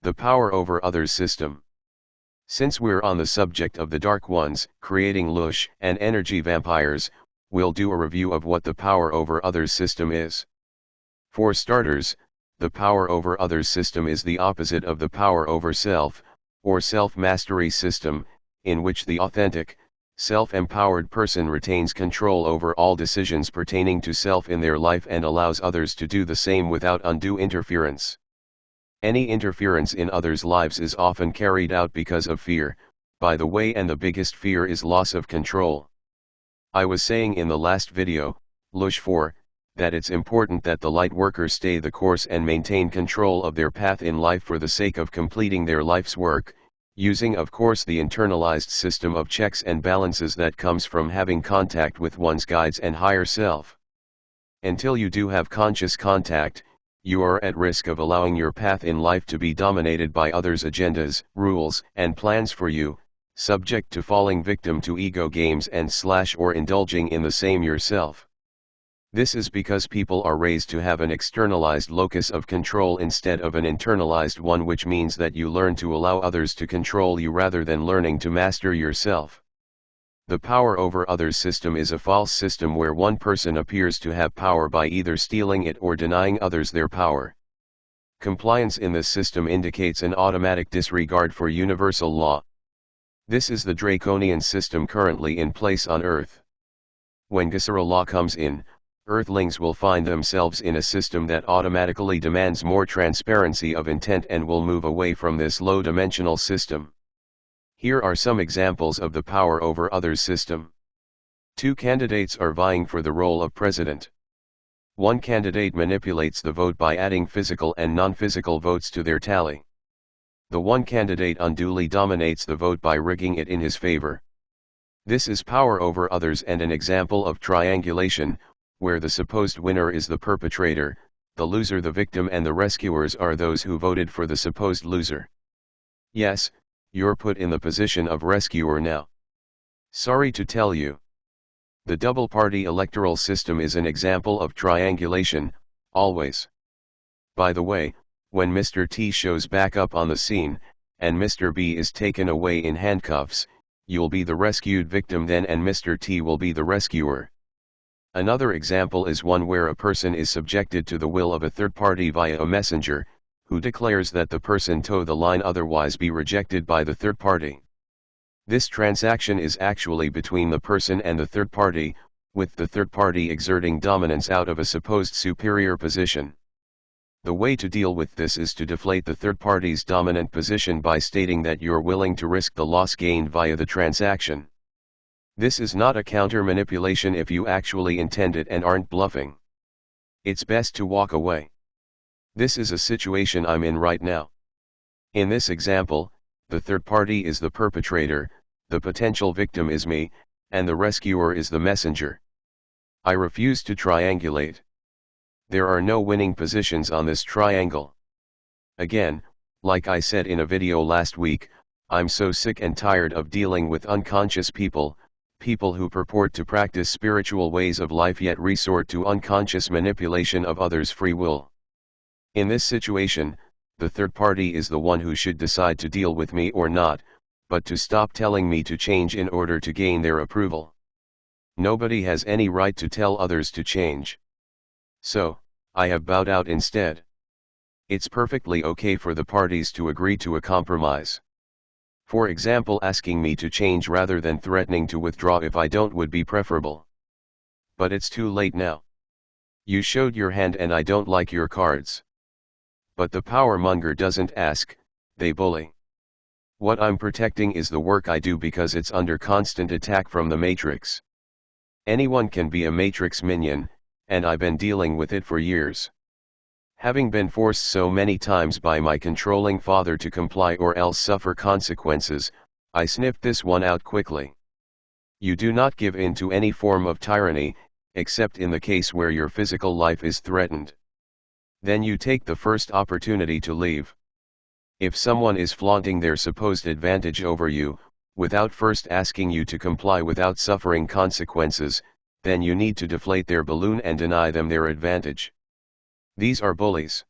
The power over others system. Since we're on the subject of the Dark Ones, creating lush and energy vampires, we'll do a review of what the power over others system is. For starters, the power over others system is the opposite of the power over self, or self-mastery system, in which the authentic, self-empowered person retains control over all decisions pertaining to self in their life and allows others to do the same without undue interference. Any interference in others' lives is often carried out because of fear, by the way, and the biggest fear is loss of control. I was saying in the last video, Lush 4, that it's important that the light workers stay the course and maintain control of their path in life for the sake of completing their life's work, using of course the internalized system of checks and balances that comes from having contact with one's guides and higher self. Until you do have conscious contact, you are at risk of allowing your path in life to be dominated by others' agendas, rules, and plans for you, subject to falling victim to ego games and or indulging in the same yourself. This is because people are raised to have an externalized locus of control instead of an internalized one, which means that you learn to allow others to control you rather than learning to master yourself. The power over others system is a false system where one person appears to have power by either stealing it or denying others their power. Compliance in this system indicates an automatic disregard for universal law. This is the draconian system currently in place on Earth. When Gesara law comes in, Earthlings will find themselves in a system that automatically demands more transparency of intent and will move away from this low-dimensional system. Here are some examples of the power over others system. 2 candidates are vying for the role of president. One candidate manipulates the vote by adding physical and non-physical votes to their tally. The one candidate unduly dominates the vote by rigging it in his favor. This is power over others and an example of triangulation, where the supposed winner is the perpetrator, the loser the victim, and the rescuers are those who voted for the supposed loser. Yes, you're put in the position of rescuer now. Sorry to tell you. The double-party electoral system is an example of triangulation, always. By the way, when Mr. T shows back up on the scene, and Mr. B is taken away in handcuffs, you'll be the rescued victim then and Mr. T will be the rescuer. Another example is one where a person is subjected to the will of a third party via a messenger, who declares that the person toe the line otherwise be rejected by the third party. This transaction is actually between the person and the third party, with the third party exerting dominance out of a supposed superior position. The way to deal with this is to deflate the third party's dominant position by stating that you're willing to risk the loss gained via the transaction. This is not a counter-manipulation if you actually intend it and aren't bluffing. It's best to walk away. This is a situation I'm in right now. In this example, the third party is the perpetrator, the potential victim is me, and the rescuer is the messenger. I refuse to triangulate. There are no winning positions on this triangle. Again, like I said in a video last week, I'm so sick and tired of dealing with unconscious people who purport to practice spiritual ways of life yet resort to unconscious manipulation of others' free will. In this situation, the third party is the one who should decide to deal with me or not, but to stop telling me to change in order to gain their approval. Nobody has any right to tell others to change. So, I have bowed out instead. It's perfectly okay for the parties to agree to a compromise. For example, asking me to change rather than threatening to withdraw if I don't would be preferable. But it's too late now. You showed your hand and I don't like your cards. But the power monger doesn't ask, they bully. What I'm protecting is the work I do because it's under constant attack from the Matrix. Anyone can be a Matrix minion, and I've been dealing with it for years. Having been forced so many times by my controlling father to comply or else suffer consequences, I sniffed this one out quickly. You do not give in to any form of tyranny, except in the case where your physical life is threatened. Then you take the first opportunity to leave. If someone is flaunting their supposed advantage over you, without first asking you to comply without suffering consequences, then you need to deflate their balloon and deny them their advantage. These are bullies.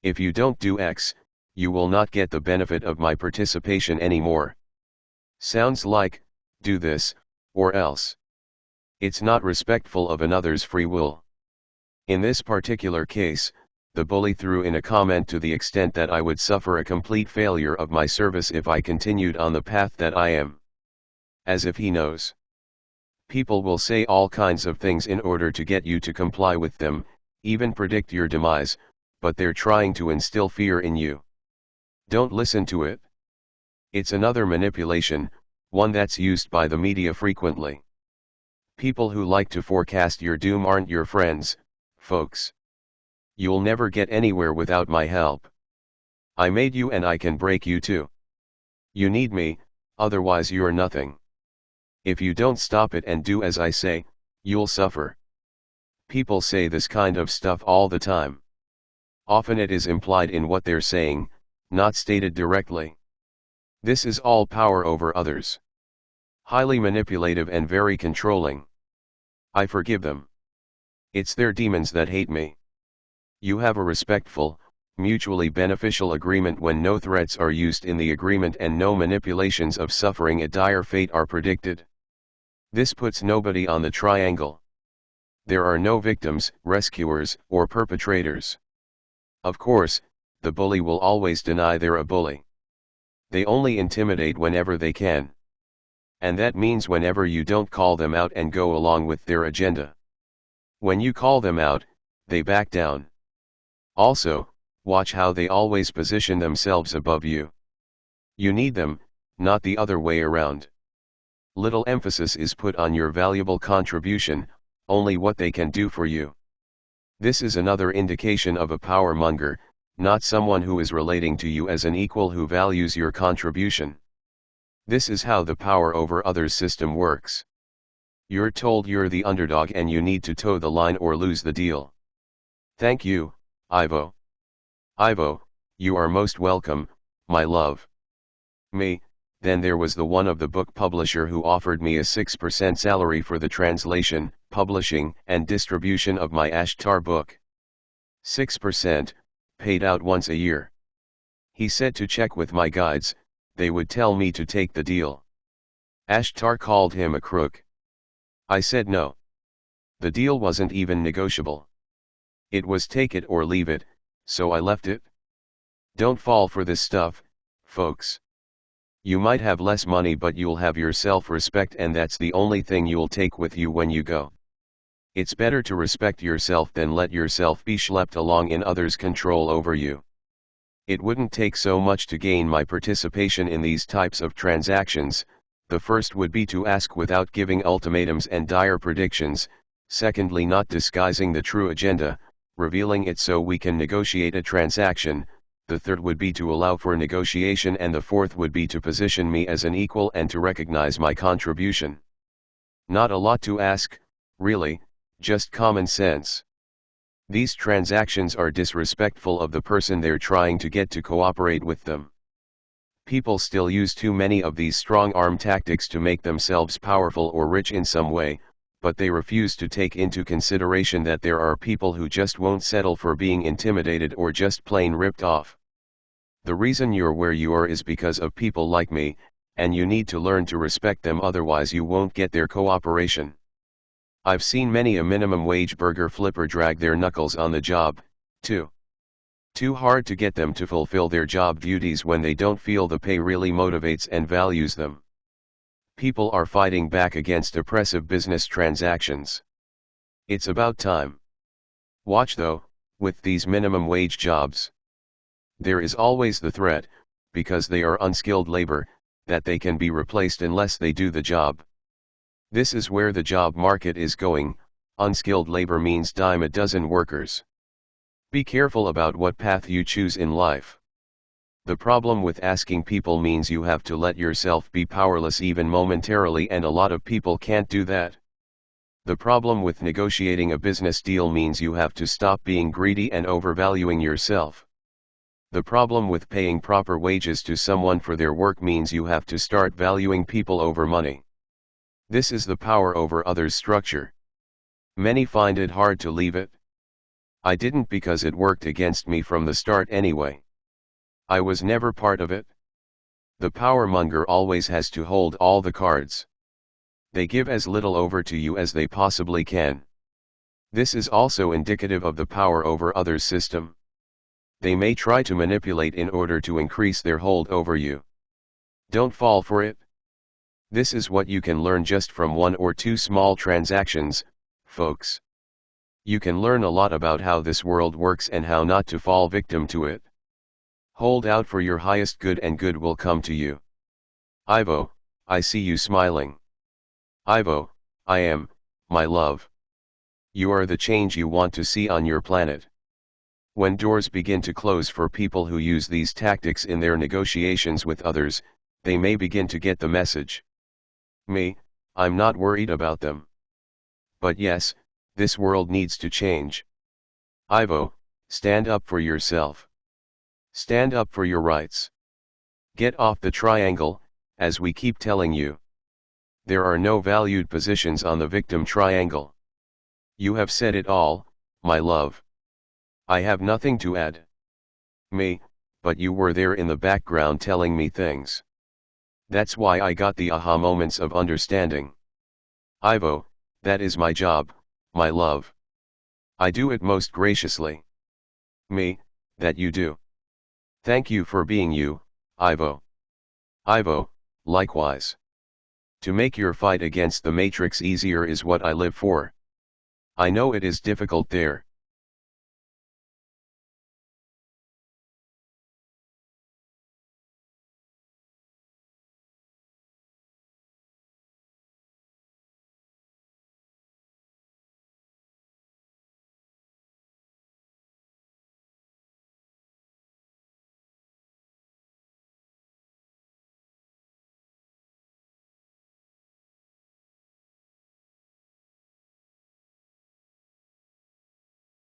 If you don't do X, you will not get the benefit of my participation anymore. Sounds like, do this, or else. It's not respectful of another's free will. In this particular case, the bully threw in a comment to the extent that I would suffer a complete failure of my service if I continued on the path that I am. As if he knows. People will say all kinds of things in order to get you to comply with them, even predict your demise, but they're trying to instill fear in you. Don't listen to it. It's another manipulation, one that's used by the media frequently. People who like to forecast your doom aren't your friends, folks. You'll never get anywhere without my help. I made you and I can break you too. You need me, otherwise you're nothing. If you don't stop it and do as I say, you'll suffer. People say this kind of stuff all the time. Often it is implied in what they're saying, not stated directly. This is all power over others. Highly manipulative and very controlling. I forgive them. It's their demons that hate me. You have a respectful, mutually beneficial agreement when no threats are used in the agreement and no manipulations of suffering a dire fate are predicted. This puts nobody on the triangle. There are no victims, rescuers, or perpetrators. Of course, the bully will always deny they're a bully. They only intimidate whenever they can. And that means whenever you don't call them out and go along with their agenda. When you call them out, they back down. Also, watch how they always position themselves above you. You need them, not the other way around. Little emphasis is put on your valuable contribution, only what they can do for you. This is another indication of a power monger, not someone who is relating to you as an equal who values your contribution. This is how the power over others system works. You're told you're the underdog and you need to toe the line or lose the deal. Thank you, Ivo. Ivo, you are most welcome, my love. Me, then there was the one of the book publisher who offered me a 6% salary for the translation, publishing, and distribution of my Ashtar book. 6%, paid out once a year. He said to check with my guides, they would tell me to take the deal. Ashtar called him a crook. I said no. The deal wasn't even negotiable. It was take it or leave it, so I left it. Don't fall for this stuff, folks. You might have less money but you'll have your self-respect and that's the only thing you'll take with you when you go. It's better to respect yourself than let yourself be schlepped along in others' control over you. It wouldn't take so much to gain my participation in these types of transactions. The first would be to ask without giving ultimatums and dire predictions, secondly not disguising the true agenda, revealing it so we can negotiate a transaction, the third would be to allow for negotiation and the fourth would be to position me as an equal and to recognize my contribution. Not a lot to ask, really, just common sense. These transactions are disrespectful of the person they're trying to get to cooperate with them. People still use too many of these strong-arm tactics to make themselves powerful or rich in some way, but they refuse to take into consideration that there are people who just won't settle for being intimidated or just plain ripped off. The reason you're where you are is because of people like me, and you need to learn to respect them, otherwise you won't get their cooperation. I've seen many a minimum wage burger flipper drag their knuckles on the job, too. Too hard to get them to fulfill their job duties when they don't feel the pay really motivates and values them. People are fighting back against oppressive business transactions. It's about time. Watch though, with these minimum wage jobs. There is always the threat, because they are unskilled labor, that they can be replaced unless they do the job. This is where the job market is going. Unskilled labor means dime a dozen workers. Be careful about what path you choose in life. The problem with asking people means you have to let yourself be powerless even momentarily, and a lot of people can't do that. The problem with negotiating a business deal means you have to stop being greedy and overvaluing yourself. The problem with paying proper wages to someone for their work means you have to start valuing people over money. This is the power over others structure. Many find it hard to leave it. I didn't, because it worked against me from the start anyway. I was never part of it. The powermonger always has to hold all the cards. They give as little over to you as they possibly can. This is also indicative of the power over others system. They may try to manipulate in order to increase their hold over you. Don't fall for it. This is what you can learn just from 1 or 2 small transactions, folks. You can learn a lot about how this world works and how not to fall victim to it. Hold out for your highest good and good will come to you. Ivo, I see you smiling. Ivo, I am, my love. You are the change you want to see on your planet. When doors begin to close for people who use these tactics in their negotiations with others, they may begin to get the message. Me, I'm not worried about them. But yes, this world needs to change. Ivo, stand up for yourself. Stand up for your rights. Get off the triangle, as we keep telling you. There are no valued positions on the victim triangle. You have said it all, my love. I have nothing to add. Me, but you were there in the background telling me things. That's why I got the aha moments of understanding. Ivo, that is my job, my love. I do it most graciously. Me, that you do. Thank you for being you, Ivo. Ivo, likewise. To make your fight against the Matrix easier is what I live for. I know it is difficult there.